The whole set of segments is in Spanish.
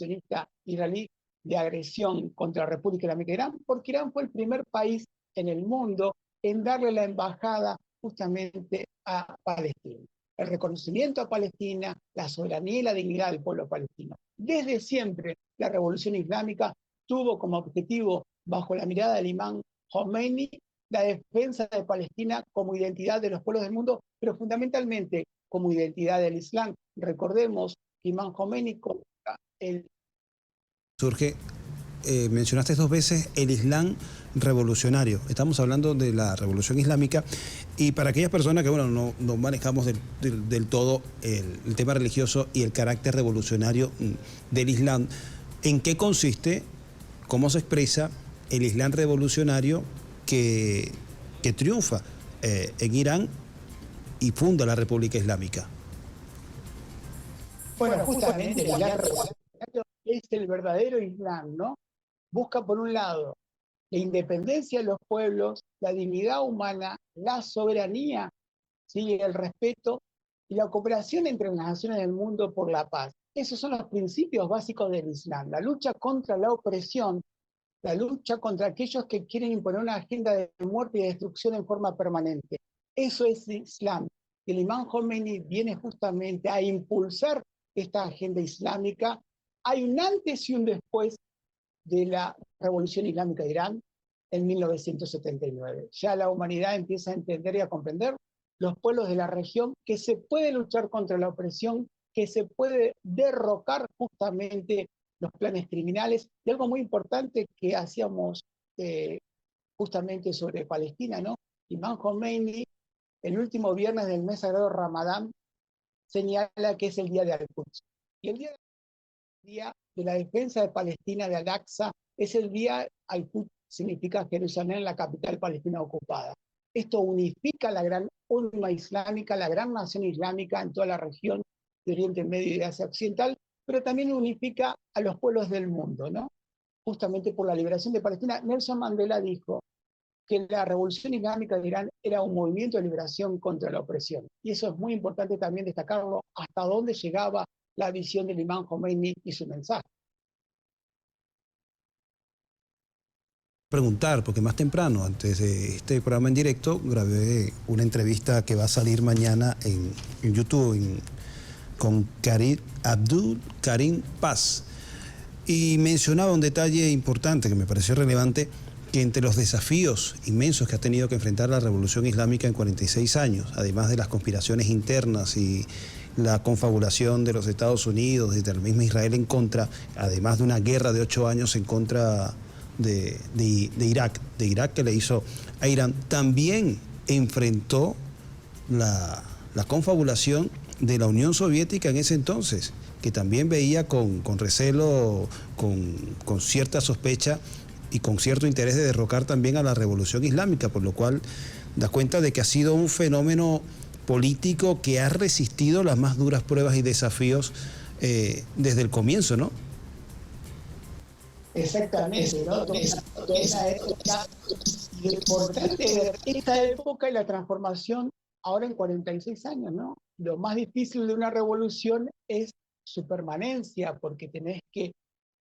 sionista israelí de agresión contra la República Islámica de Irán, porque Irán fue el primer país en el mundo en darle la embajada justamente a Palestina. El reconocimiento a Palestina, la soberanía y la dignidad del pueblo palestino. Desde siempre, la revolución islámica tuvo como objetivo, bajo la mirada del imán Khomeini, la defensa de Palestina como identidad de los pueblos del mundo, pero fundamentalmente como identidad del Islam. Recordemos que imán Khomeini el surge, mencionaste dos veces el Islam revolucionario. Estamos hablando de la revolución islámica y para aquellas personas que no manejamos del todo el tema religioso y el carácter revolucionario del Islam, ¿en qué consiste, cómo se expresa el Islam revolucionario que triunfa en Irán y funda la República Islámica? Bueno, justamente el Islam revolucionario es el verdadero Islam, ¿no? Busca, por un lado, la independencia de los pueblos, la dignidad humana, la soberanía, ¿sí? El respeto y la cooperación entre las naciones del mundo por la paz. Esos son los principios básicos del Islam. La lucha contra la opresión, la lucha contra aquellos que quieren imponer una agenda de muerte y destrucción en forma permanente. Eso es Islam. El imán Khomeini viene justamente a impulsar esta agenda islámica. Hay un antes y un después de la Revolución Islámica de Irán en 1979. Ya la humanidad empieza a entender y a comprender, los pueblos de la región, que se puede luchar contra la opresión, que se puede derrocar justamente los planes criminales. Y algo muy importante que hacíamos justamente sobre Palestina, ¿no? Imán Khomeini, el último viernes del mes sagrado Ramadán, señala que es el día de Al-Quds. Y el día de la defensa de Palestina de Al-Aqsa es el día, Al-Quds significa Jerusalén, la capital palestina ocupada. Esto unifica la gran umma islámica, la gran nación islámica en toda la región de Oriente Medio y de Asia Occidental, pero también unifica a los pueblos del mundo, ¿no? Justamente por la liberación de Palestina. Nelson Mandela dijo que la revolución islámica de Irán era un movimiento de liberación contra la opresión. Y eso es muy importante también destacarlo, hasta dónde llegaba la visión del imán Khomeini y su mensaje. Preguntar, porque más temprano, antes de este programa en directo, grabé una entrevista que va a salir mañana en YouTube con Abdul Karim Paz. Y mencionaba un detalle importante que me pareció relevante, que entre los desafíos inmensos que ha tenido que enfrentar la revolución islámica en 46 años, además de las conspiraciones internas y la confabulación de los Estados Unidos, desde el mismo Israel en contra, además de una guerra de 8 años en contra de Irak que le hizo a Irán, también enfrentó la confabulación de la Unión Soviética en ese entonces, que también veía con recelo, con cierta sospecha y con cierto interés de derrocar también a la revolución islámica, por lo cual da cuenta de que ha sido un fenómeno político que ha resistido las más duras pruebas y desafíos desde el comienzo, ¿no? Exactamente, ¿no? Toda esa época, y lo importante es ver esta época y la transformación ahora en 46 años, ¿no? Lo más difícil de una revolución es su permanencia, porque tenés que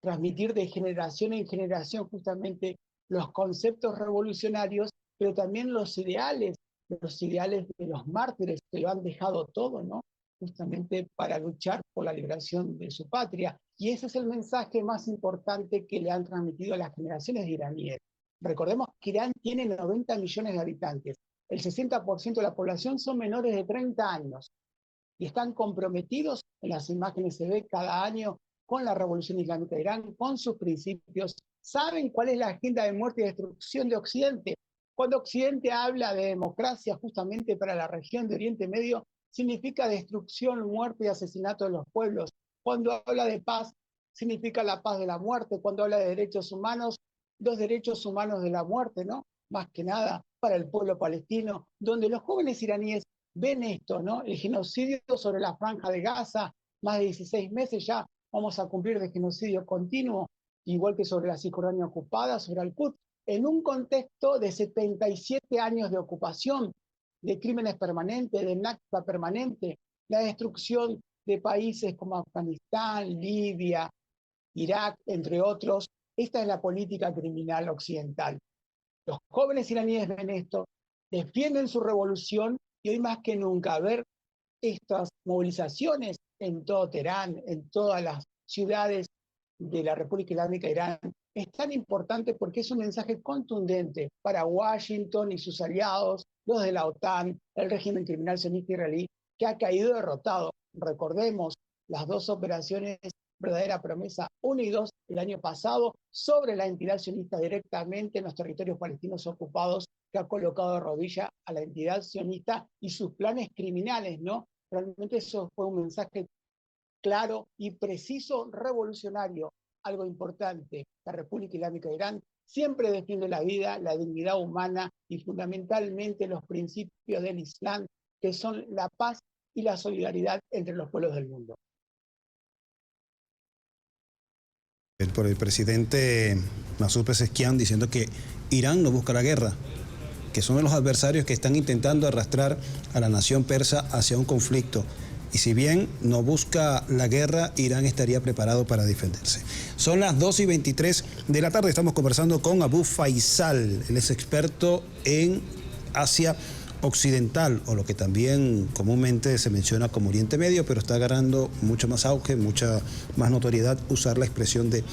transmitir de generación en generación justamente los conceptos revolucionarios, pero también los ideales de los mártires que lo han dejado todo, ¿no? Justamente para luchar por la liberación de su patria. Y ese es el mensaje más importante que le han transmitido a las generaciones de iraníes. Recordemos que Irán tiene 90 millones de habitantes. El 60% de la población son menores de 30 años y están comprometidos, en las imágenes se ve cada año, con la revolución islámica de Irán, con sus principios. Saben cuál es la agenda de muerte y destrucción de Occidente. Cuando Occidente habla de democracia justamente para la región de Oriente Medio, significa destrucción, muerte y asesinato de los pueblos. Cuando habla de paz, significa la paz de la muerte. Cuando habla de derechos humanos, los derechos humanos de la muerte, ¿no? Más que nada para el pueblo palestino, donde los jóvenes iraníes ven esto, ¿no? El genocidio sobre la franja de Gaza, más de 16 meses ya vamos a cumplir de genocidio continuo, igual que sobre la Cisjordania ocupada, sobre Al-Quds, en un contexto de 77 años de ocupación, de crímenes permanentes, de Nakba permanente, la destrucción de países como Afganistán, Libia, Irak, entre otros. Esta es la política criminal occidental. Los jóvenes iraníes ven esto, defienden su revolución y hoy más que nunca ver estas movilizaciones en todo Teherán, en todas las ciudades de la República Islámica de Irán, es tan importante porque es un mensaje contundente para Washington y sus aliados, los de la OTAN, el régimen criminal sionista israelí, que ha caído derrotado. Recordemos las dos operaciones Verdadera Promesa 1 y 2 el año pasado sobre la entidad sionista directamente en los territorios palestinos ocupados, que ha colocado de rodilla a la entidad sionista y sus planes criminales, ¿no? Realmente eso fue un mensaje claro y preciso, revolucionario. Algo importante, la República Islámica de Irán siempre defiende la vida, la dignidad humana y fundamentalmente los principios del Islam, que son la paz y la solidaridad entre los pueblos del mundo. Por el presidente Masoud Pezeshkian diciendo que Irán no busca la guerra, que son los adversarios que están intentando arrastrar a la nación persa hacia un conflicto. Y si bien no busca la guerra, Irán estaría preparado para defenderse. Son las 2:23 de la tarde. Estamos conversando con Abu Faisal. Él es experto en Asia Occidental, o lo que también comúnmente se menciona como Oriente Medio, pero está agarrando mucho más auge, mucha más notoriedad usar la expresión de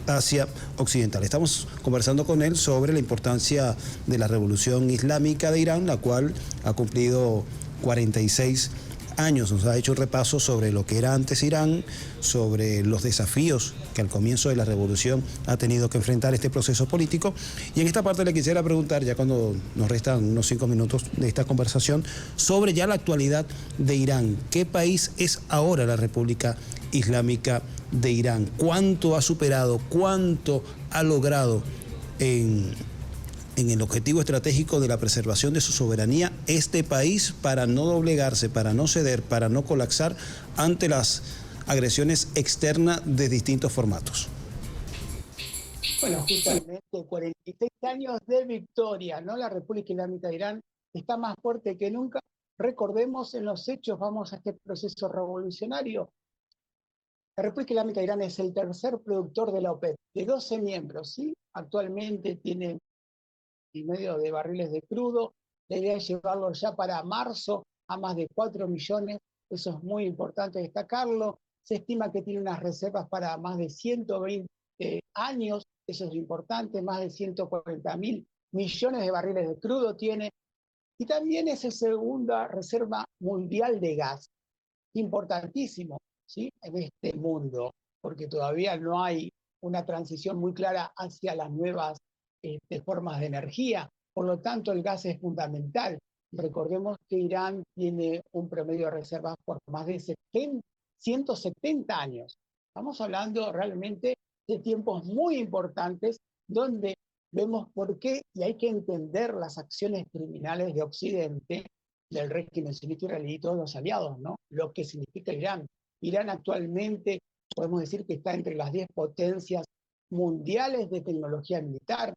Asia Occidental. Estamos conversando con él sobre la importancia de la Revolución Islámica de Irán, la cual ha cumplido 46 años. Nos ha hecho un repaso sobre lo que era antes Irán, sobre los desafíos que al comienzo de la revolución ha tenido que enfrentar este proceso político. Y en esta parte le quisiera preguntar, ya cuando nos restan unos 5 minutos de esta conversación, sobre ya la actualidad de Irán. ¿Qué país es ahora la República Islámica de Irán? ¿Cuánto ha superado? ¿Cuánto ha logrado en el objetivo estratégico de la preservación de su soberanía este país para no doblegarse, para no ceder, para no colapsar ante las agresiones externas de distintos formatos? Bueno, justamente 46 años de victoria, ¿no? La República Islámica de Irán está más fuerte que nunca. Recordemos en los hechos, vamos a este proceso revolucionario. La República Islámica de Irán es el tercer productor de la OPEP, de 12 miembros, ¿sí? Actualmente tiene y medio de barriles de crudo. La idea es llevarlo ya para marzo a más de 4 millones. Eso es muy importante destacarlo. Se estima que tiene unas reservas para más de 120 años. Eso es importante. Más de 140.000 millones de barriles de crudo tiene. Y también es la segunda reserva mundial de gas. Importantísimo, ¿sí? En este mundo, porque todavía no hay una transición muy clara hacia las nuevas formas de energía. Por lo tanto, el gas es fundamental. Recordemos que Irán tiene un promedio de reservas por más de 170 años. Estamos hablando realmente de tiempos muy importantes donde vemos por qué, y hay que entender las acciones criminales de Occidente, del régimen sionista israelí y todos los aliados, ¿no? Lo que significa Irán. Irán actualmente podemos decir que está entre las 10 potencias mundiales de tecnología militar,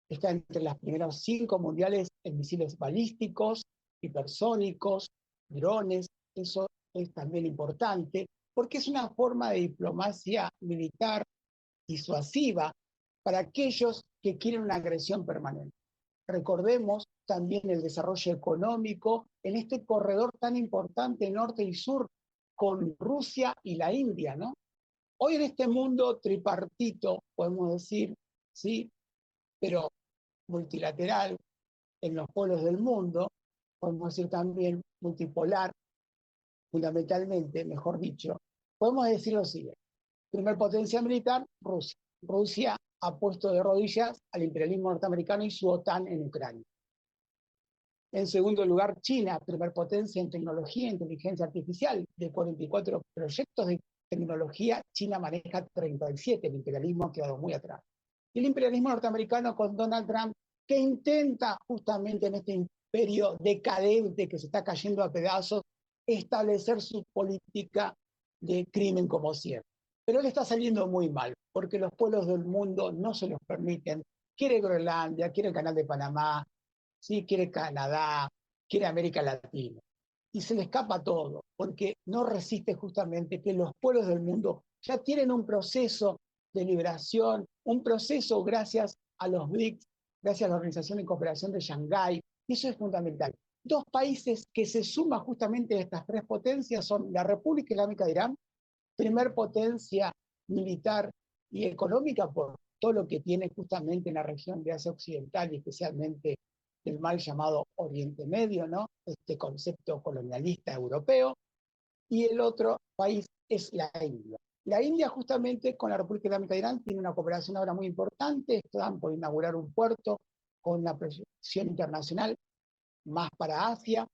está entre las primeras 5 mundiales en misiles balísticos, hipersónicos, drones. Eso es también importante, porque es una forma de diplomacia militar disuasiva para aquellos que quieren una agresión permanente. Recordemos también el desarrollo económico en este corredor tan importante norte y sur con Rusia y la India, ¿no? Hoy en este mundo tripartito, podemos decir, ¿sí? Pero multilateral en los polos del mundo, podemos decir también multipolar, fundamentalmente, mejor dicho, podemos decir lo siguiente. Primer potencia militar, Rusia. Rusia ha puesto de rodillas al imperialismo norteamericano y su OTAN en Ucrania. En segundo lugar, China, primer potencia en tecnología e inteligencia artificial. De 44 proyectos de tecnología, China maneja 37, el imperialismo ha quedado muy atrás. Y el imperialismo norteamericano con Donald Trump, que intenta justamente en este imperio decadente que se está cayendo a pedazos, establecer su política de crimen como siempre. Pero le está saliendo muy mal, porque los pueblos del mundo no se los permiten. Quiere Groenlandia, quiere el canal de Panamá, ¿sí? Quiere Canadá, quiere América Latina. Y se le escapa todo, porque no resiste justamente que los pueblos del mundo ya tienen un proceso de liberación, un proceso gracias a los BRICS, gracias a la Organización de Cooperación de Shanghái, y eso es fundamental. Dos países que se suman justamente a estas tres potencias son la República Islámica de Irán, primer potencia militar y económica por todo lo que tiene justamente en la región de Asia Occidental y especialmente el mal llamado Oriente Medio, ¿no? Este concepto colonialista europeo. Y el otro país es la India. La India justamente con la República Islámica de Irán tiene una cooperación ahora muy importante, están por inaugurar un puerto con una proyección internacional más para Asia,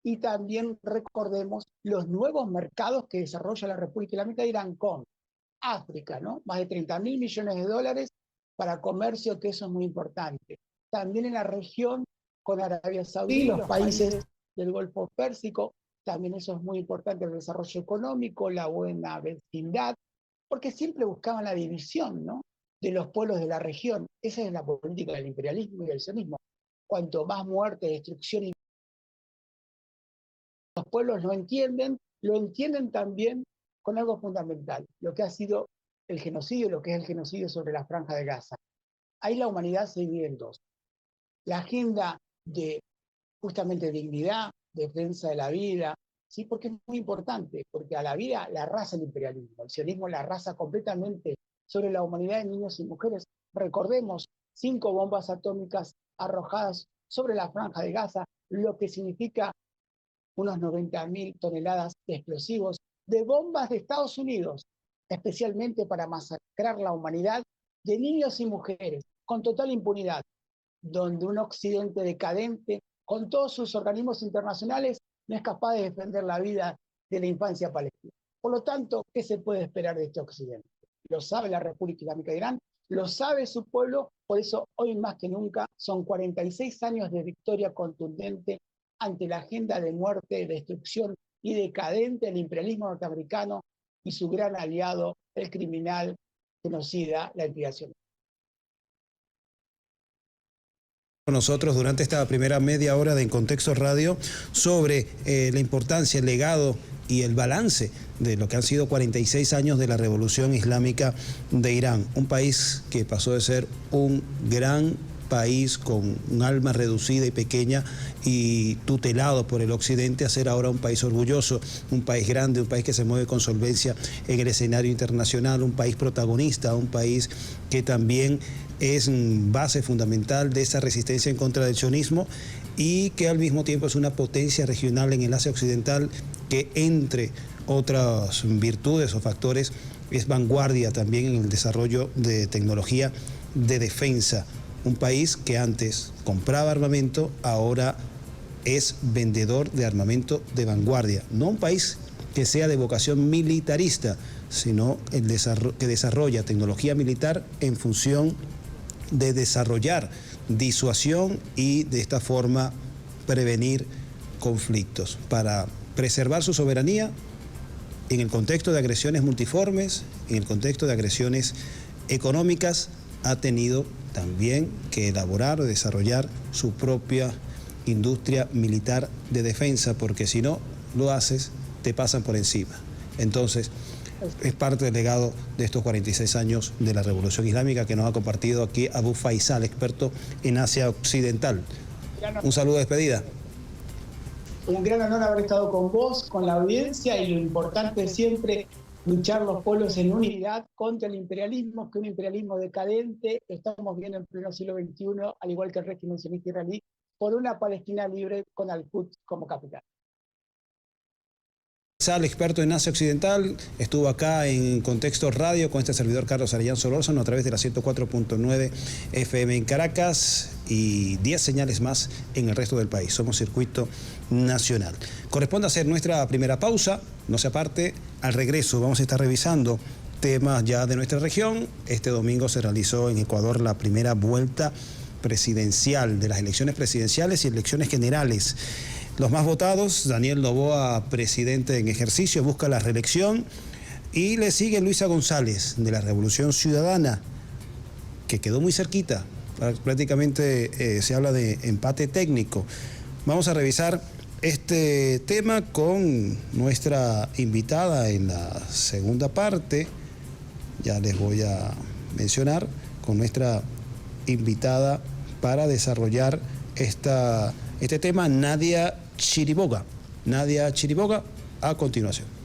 y también recordemos los nuevos mercados que desarrolla la República Islámica de Irán con África, ¿no? Más de 30.000 millones de dólares para comercio, que eso es muy importante. También en la región con Arabia Saudí, los países del Golfo Pérsico, también eso es muy importante, el desarrollo económico, la buena vecindad, porque siempre buscaban la división, ¿no? De los pueblos de la región. Esa es la política del imperialismo y del sionismo. Cuanto más muerte, destrucción y los pueblos lo entienden también con algo fundamental, lo que ha sido el genocidio, lo que es el genocidio sobre la Franja de Gaza. Ahí la humanidad se divide en dos. La agenda de justamente dignidad, defensa de la vida, ¿sí? Porque es muy importante, porque a la vida la arrasa el imperialismo, el sionismo la arrasa completamente sobre la humanidad de niños y mujeres. Recordemos 5 bombas atómicas arrojadas sobre la Franja de Gaza, lo que significa unos 90.000 toneladas de explosivos, de bombas de Estados Unidos, especialmente para masacrar la humanidad de niños y mujeres, con total impunidad, donde un occidente decadente, con todos sus organismos internacionales, no es capaz de defender la vida de la infancia palestina. Por lo tanto, ¿qué se puede esperar de este occidente? Lo sabe la República Islámica de Irán, lo sabe su pueblo, por eso hoy más que nunca son 46 años de victoria contundente ante la agenda de muerte, destrucción y decadente del imperialismo norteamericano y su gran aliado, el criminal genocida, la entidad sionista. Nosotros durante esta primera media hora de En Contexto Radio sobre la importancia, el legado y el balance de lo que han sido 46 años de la Revolución Islámica de Irán, un país que pasó de ser un gran país con un alma reducida y pequeña y tutelado por el occidente a ser ahora un país orgulloso, un país grande, un país que se mueve con solvencia en el escenario internacional, un país protagonista, un país que también es base fundamental de esa resistencia en contra del sionismo y que al mismo tiempo es una potencia regional en el Asia Occidental que, entre otras virtudes o factores, es vanguardia también en el desarrollo de tecnología de defensa. Un país que antes compraba armamento, ahora es vendedor de armamento de vanguardia. No un país que sea de vocación militarista, sino que desarrolla tecnología militar en función de desarrollar disuasión y de esta forma prevenir conflictos para preservar su soberanía en el contexto de agresiones multiformes, en el contexto de agresiones económicas. Ha tenido también que elaborar o desarrollar su propia industria militar de defensa, porque si no lo haces, te pasan por encima. Entonces, es parte del legado de estos 46 años de la Revolución Islámica que nos ha compartido aquí Abu Faisal, experto en Asia Occidental. Un saludo de despedida. Un gran honor haber estado con vos, con la audiencia, y lo importante es siempre luchar los pueblos en unidad contra el imperialismo, que un imperialismo decadente, estamos viendo en pleno siglo XXI, al igual que el régimen sionista israelí, por una Palestina libre con Al-Quds como capital. Experto en Asia Occidental, estuvo acá en Contexto Radio con este servidor Carlos Arellán Solórzano a través de la 104.9 FM en Caracas y 10 señales más en el resto del país. Somos Circuito Nacional. Corresponde hacer nuestra primera pausa, no se aparte. Al regreso vamos a estar revisando temas ya de nuestra región. Este domingo se realizó en Ecuador la primera vuelta presidencial de las elecciones presidenciales y elecciones generales. Los más votados, Daniel Noboa, presidente en ejercicio, busca la reelección, y le sigue Luisa González de la Revolución Ciudadana, que quedó muy cerquita, prácticamente se habla de empate técnico. Vamos a revisar este tema con nuestra invitada en la segunda parte, ya les voy a mencionar, con nuestra invitada para desarrollar este tema, Nadia Chiriboga. Nadia Chiriboga, a continuación.